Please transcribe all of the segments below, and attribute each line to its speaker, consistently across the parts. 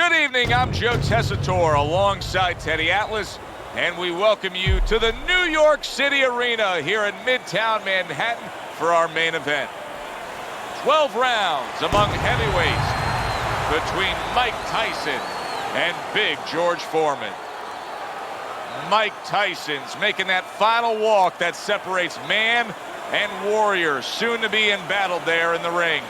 Speaker 1: Good evening, I'm Joe Tessitore alongside Teddy Atlas, and we welcome you to the New York City Arena here in Midtown Manhattan for our main event. 12 rounds among heavyweights between Mike Tyson and Big George Foreman. Mike Tyson's making that final walk that separates man and warrior, soon to be embattled there in the ring.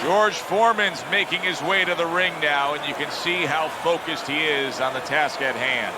Speaker 1: George Foreman's making his way to the ring now, and you can see how focused he is on the task at hand.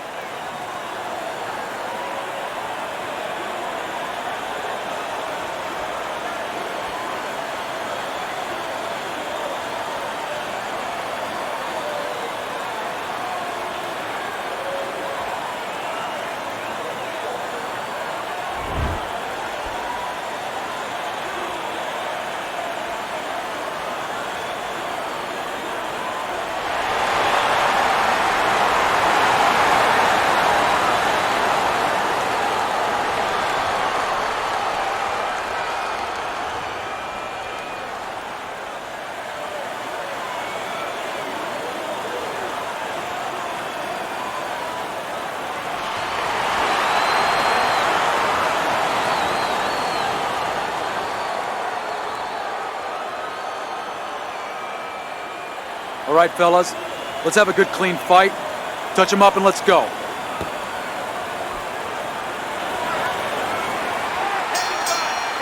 Speaker 2: All right, fellas, let's have a good, clean fight. Touch him up and let's go.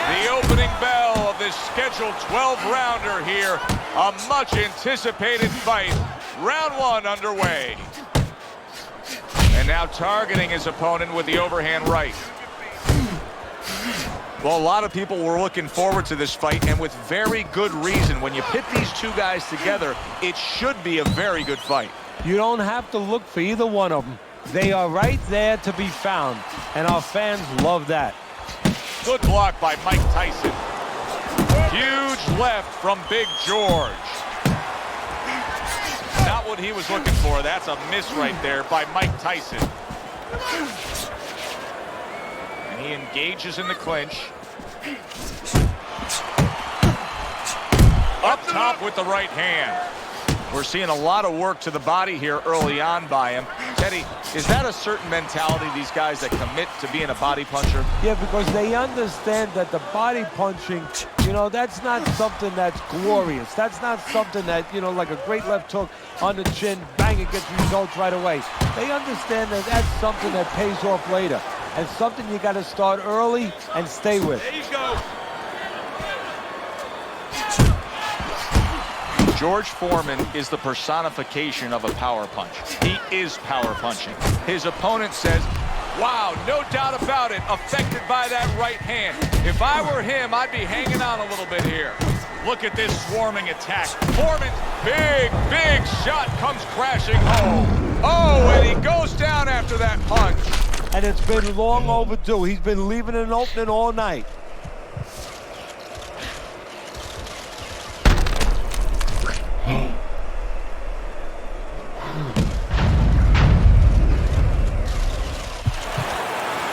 Speaker 1: The opening bell of this scheduled 12-rounder here. A much-anticipated fight. Round one underway. And now targeting his opponent with the overhand right. Well, a lot of people were looking forward to this fight, and with very good reason. When you pit these two guys together, it should be a very good fight.
Speaker 3: You don't have to look for either one of them. They are right there to be found, and our fans love that.
Speaker 1: Good block by Mike Tyson. Huge left from Big George. Not what he was looking for. That's a miss right there by Mike Tyson. He engages in the clinch. Up top with the right hand. We're seeing a lot of work to the body here early on by him. Teddy, is that a certain mentality, these guys that commit to being a body puncher?
Speaker 3: Yeah, because they understand that the body punching, you know, that's not something that's glorious. That's not something that, you know, like a great left hook on the chin, bang, it gets results right away. They understand that that's something that pays off later. And something you got to start early and stay with.
Speaker 1: There you go. George Foreman is the personification of a power punch. He is power punching. His opponent says, wow, no doubt about it, affected by that right hand. If I were him, I'd be hanging on a little bit here. Look at this swarming attack. Foreman's big shot comes crashing home. Oh, and he goes down after that punch.
Speaker 3: And it's been long overdue. He's been leaving an opening all night.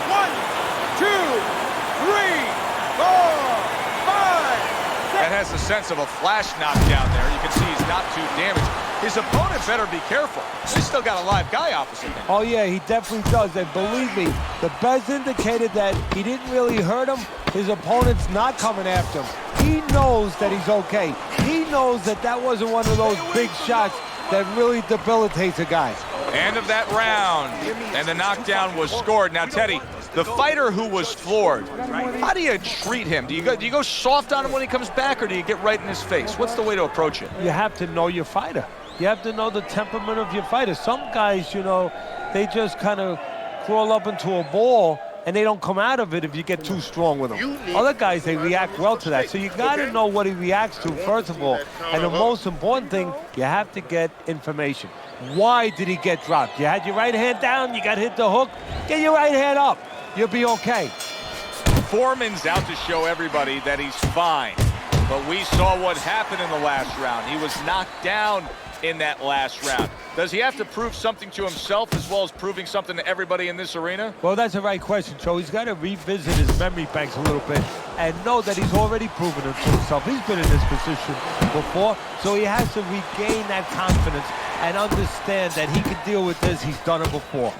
Speaker 1: One, two, three, four, five. That has the sense of a flash knockdown there. You can see he's not too damaged. His opponent better be careful. He's still got a live guy opposite him.
Speaker 3: Oh, yeah, he definitely does. And believe me, the best indicated that he didn't really hurt him. His opponent's not coming after him. He knows that he's okay. He knows that that wasn't one of those big shots that really debilitates a guy.
Speaker 1: End of that round, and the knockdown was scored. Now, Teddy, the fighter who was floored, how do you treat him? Do you go soft on him when he comes back, or do you get right in his face? What's the way to approach it?
Speaker 3: You have to know your fighter. You have to know the temperament of your fighter. Some guys, you know, they just kind of crawl up into a ball and they don't come out of it if you get too strong with them. Other guys, they react well to that. So you got to know what he reacts to, first of all. And the most important thing, you have to get information. Why did he get dropped? You had your right hand down, you got hit the hook, get your right hand up. You'll be okay.
Speaker 1: Foreman's out to show everybody that he's fine. But we saw what happened in the last round. He was knocked down in that last round. Does he have to prove something to himself as well as proving something to everybody in this arena?
Speaker 3: Well, that's the right question, Joe. He's got to revisit his memory banks a little bit and know that he's already proven it to himself. He's been in this position before, so he has to regain that confidence and understand that he can deal with this. He's done it before.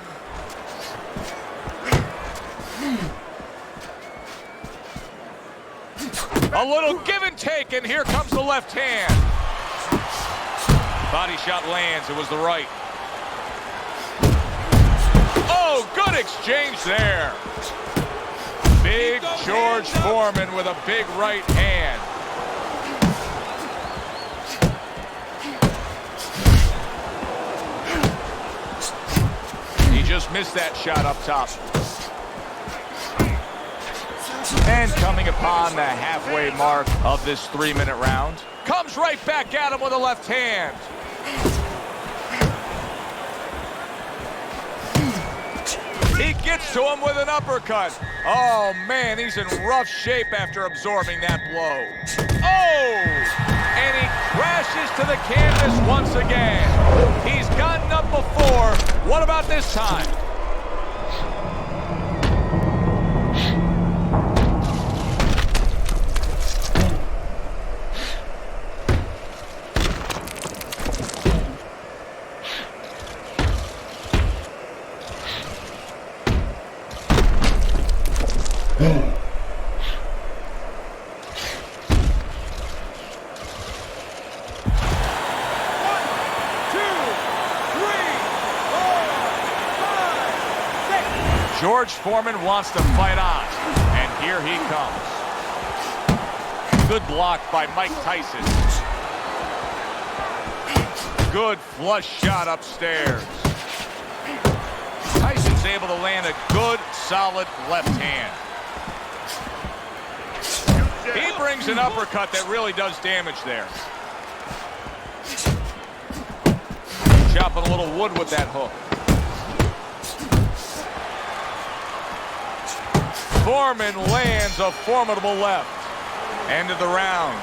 Speaker 1: A little give and take, and here comes the left hand. Body shot lands. It was the right. Oh, good exchange there. Big George Foreman with a big right hand. He just missed that shot up top. And coming upon the halfway mark of this 3-minute round, comes right back at him with a left hand. He gets to him with an uppercut. Oh, man, he's in rough shape after absorbing that blow. Oh! And he crashes to the canvas once again. He's gotten up before. What about this time? George Foreman wants to fight on, and here he comes. Good block by Mike Tyson. Good flush shot upstairs. Tyson's able to land a good, solid left hand. He brings an uppercut that really does damage there. Chopping a little wood with that hook. Foreman lands a formidable left. End of the round.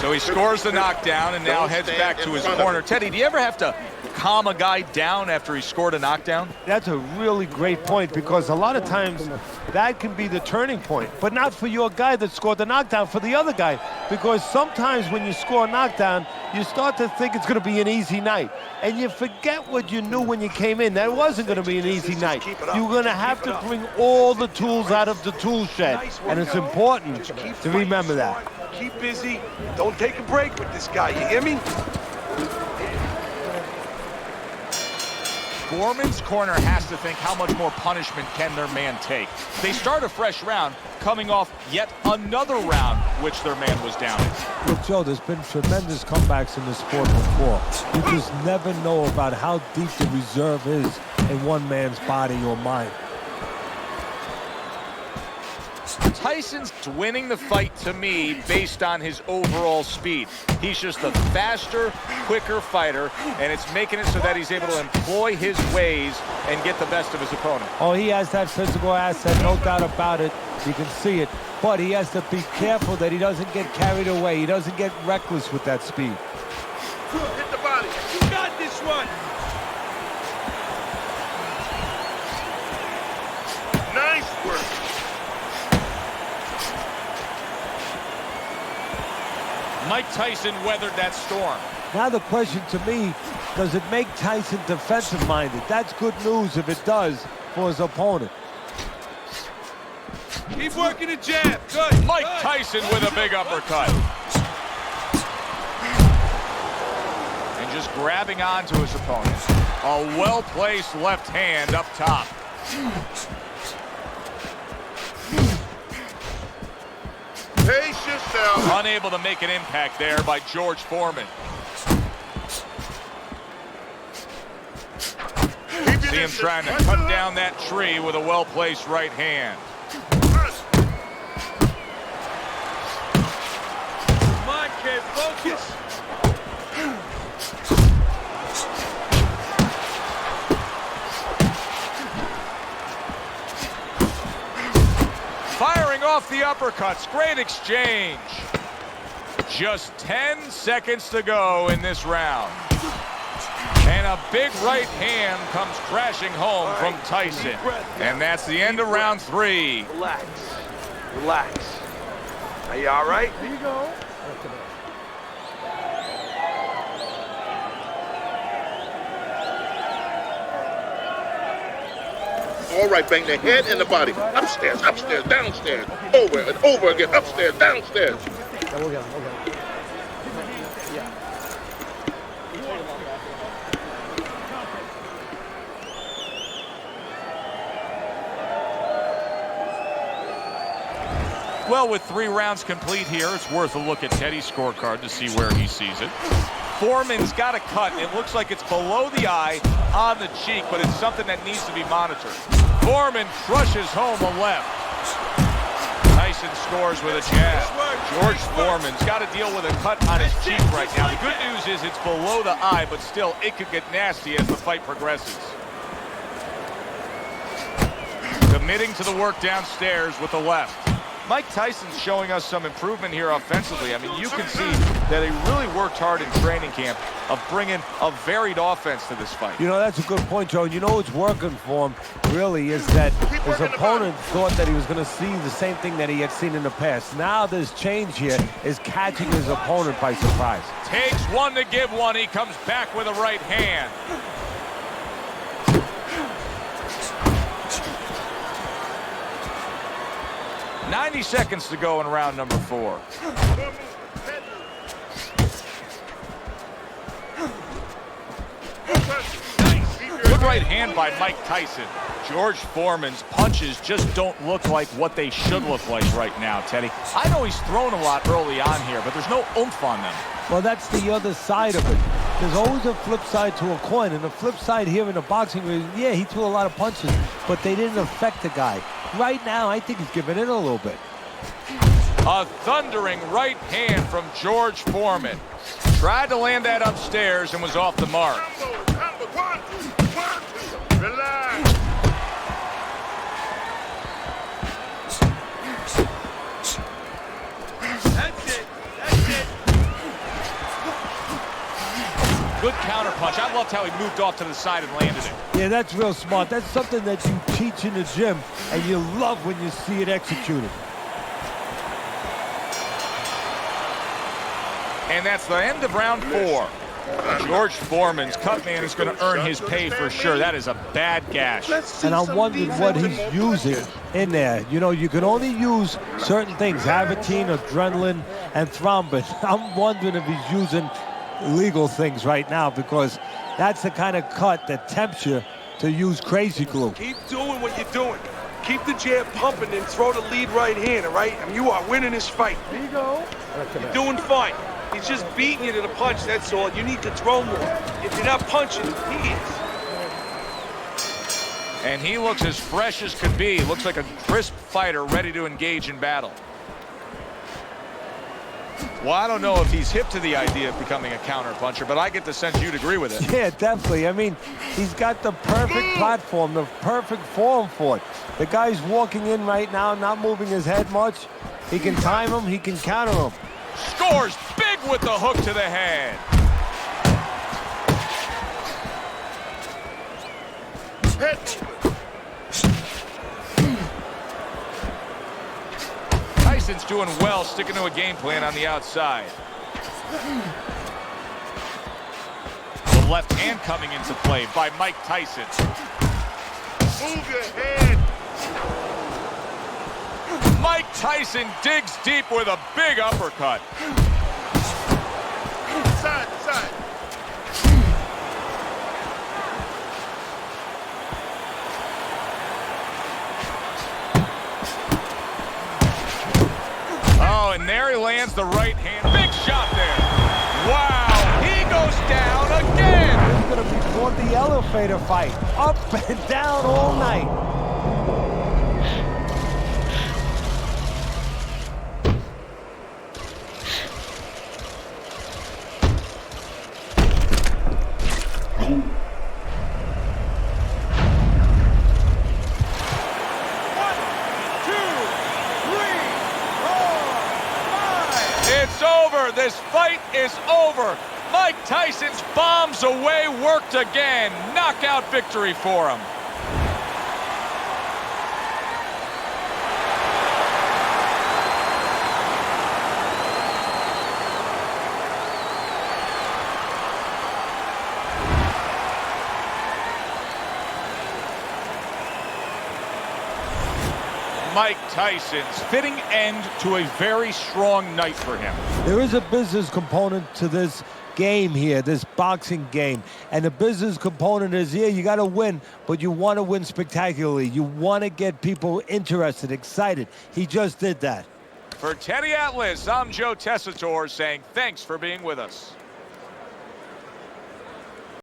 Speaker 1: So he scores the knockdown and now heads back to his corner. Teddy, do you ever have to calm a guy down after he scored a knockdown?
Speaker 3: That's a really great point, because a lot of times that can be the turning point, but not for your guy that scored the knockdown, for the other guy, because sometimes when you score a knockdown, you start to think it's going to be an easy night, and you forget what you knew when you came in. That wasn't going to be an easy night. You're going to have to bring all the tools out of the tool shed, and it's important to remember that.
Speaker 4: Keep busy. Don't take a break with this guy. You hear me?
Speaker 1: Foreman's corner has to think, how much more punishment can their man take? They start a fresh round, coming off yet another round which their man was down in.
Speaker 3: Look, Joe, there's been tremendous comebacks in this sport before. You just never know about how deep the reserve is in one man's body or mind.
Speaker 1: Tyson's winning the fight to me based on his overall speed. He's just a faster, quicker fighter, and it's making it so that he's able to employ his ways and get the best of his opponent.
Speaker 3: Oh, he has that physical asset, no doubt about it. You can see it. But he has to be careful that he doesn't get carried away. He doesn't get reckless with that speed.
Speaker 4: Hit the body. You got this one. Nice work.
Speaker 1: Mike Tyson weathered that storm.
Speaker 3: Now the question to me, does it make Tyson defensive-minded? That's good news if it does for his opponent.
Speaker 4: Keep working the jab. Good.
Speaker 1: Mike Tyson with a big uppercut. And just grabbing onto his opponent. A well-placed left hand up top.
Speaker 4: Pace yourself.
Speaker 1: Unable to make an impact there by George Foreman. See him trying to cut down that tree with a well-placed right hand.
Speaker 4: Come on, kid, focus.
Speaker 1: Firing off the uppercuts. Great exchange. Just 10 seconds to go in this round. And a big right hand comes crashing home from Tyson. And that's the end of round 3.
Speaker 4: Relax. Relax. Are you all right?
Speaker 5: Here you go.
Speaker 6: All right, bang the head and the body. Upstairs, upstairs, downstairs. Over and over again. Upstairs, downstairs.
Speaker 5: Yeah, we'll get him. Yeah.
Speaker 1: Well, with 3 rounds complete here, it's worth a look at Teddy's scorecard to see where he sees it. Foreman's got a cut. It looks like it's below the eye, on the cheek, but it's something that needs to be monitored. Foreman crushes home a left. Tyson scores with a jab. George Foreman's got to deal with a cut on his cheek right now. The good news is it's below the eye, but still, it could get nasty as the fight progresses. Committing to the work downstairs with the left. Mike Tyson's showing us some improvement here offensively. I mean, you can see that he really worked hard in training camp of bringing a varied offense to this fight.
Speaker 3: You know, that's a good point, Joe. You know what's working for him, really, is that his opponent thought that he was going to see the same thing that he had seen in the past. Now this change here is catching his opponent by surprise.
Speaker 1: Takes one to give one. He comes back with a right hand. "90 seconds to go in round number 4. Good right hand by Mike Tyson. George Foreman's punches just don't look like what they should look like right now, Teddy. I know he's thrown a lot early on here, but there's no oomph on them.
Speaker 3: Well, that's the other side of it. There's always a flip side to a coin, and the flip side here in the boxing ring, yeah, he threw a lot of punches, but they didn't affect the guy. Right now, I think he's giving in a little bit.
Speaker 1: A thundering right hand from George Foreman. Tried to land that upstairs and was off the mark.
Speaker 6: One, two. Relax.
Speaker 4: That's it. That's it.
Speaker 1: Good counter punch. I loved how he moved off to the side and landed it.
Speaker 3: Yeah, that's real smart. That's something that you teach in the gym, and you love when you see it executed.
Speaker 1: And that's the end of round 4. George Foreman's cut man is going to earn his pay for sure. That is a bad gash.
Speaker 3: And I'm wondering what he's using in there. You know, you can only use certain things, Avitine, adrenaline, and thrombin. I'm wondering if he's using legal things right now, because that's the kind of cut that tempts you to use crazy glue.
Speaker 4: Keep doing what you're doing. Keep the jab pumping and throw the lead right hand, all right? I mean, you are winning this fight.
Speaker 5: Here you go.
Speaker 4: You're doing fine. He's just beating you to the punch, that's all. You need to throw more. If you're not punching, he is.
Speaker 1: And he looks as fresh as could be. Looks like a crisp fighter ready to engage in battle. Well, I don't know if he's hip to the idea of becoming a counter-puncher, but I get the sense you'd agree with it.
Speaker 3: Yeah, definitely. I mean, he's got the perfect platform, the perfect form for it. The guy's walking in right now, not moving his head much. He can time him, he can counter him.
Speaker 1: Scores big with the hook to the head. Tyson's doing well, sticking to a game plan on the outside. The left hand coming into play by Mike Tyson.
Speaker 6: Move your head.
Speaker 1: Mike Tyson digs deep with a big uppercut.
Speaker 6: Side to side.
Speaker 1: Oh, and there he lands the right hand. Big shot there. Wow, he goes down again.
Speaker 3: It's going to be called the elevator fight. Up and down all night.
Speaker 1: It's over. The this fight is over. Mike Tyson's bombs away worked again. Knockout victory for him. Mike Tyson's fitting end to a very strong night for him.
Speaker 3: There is a business component to this game here, this boxing game. And the business component is, yeah, you got to win, but you want to win spectacularly. You want to get people interested, excited. He just did that.
Speaker 1: For Teddy Atlas, I'm Joe Tessitore saying thanks for being with us.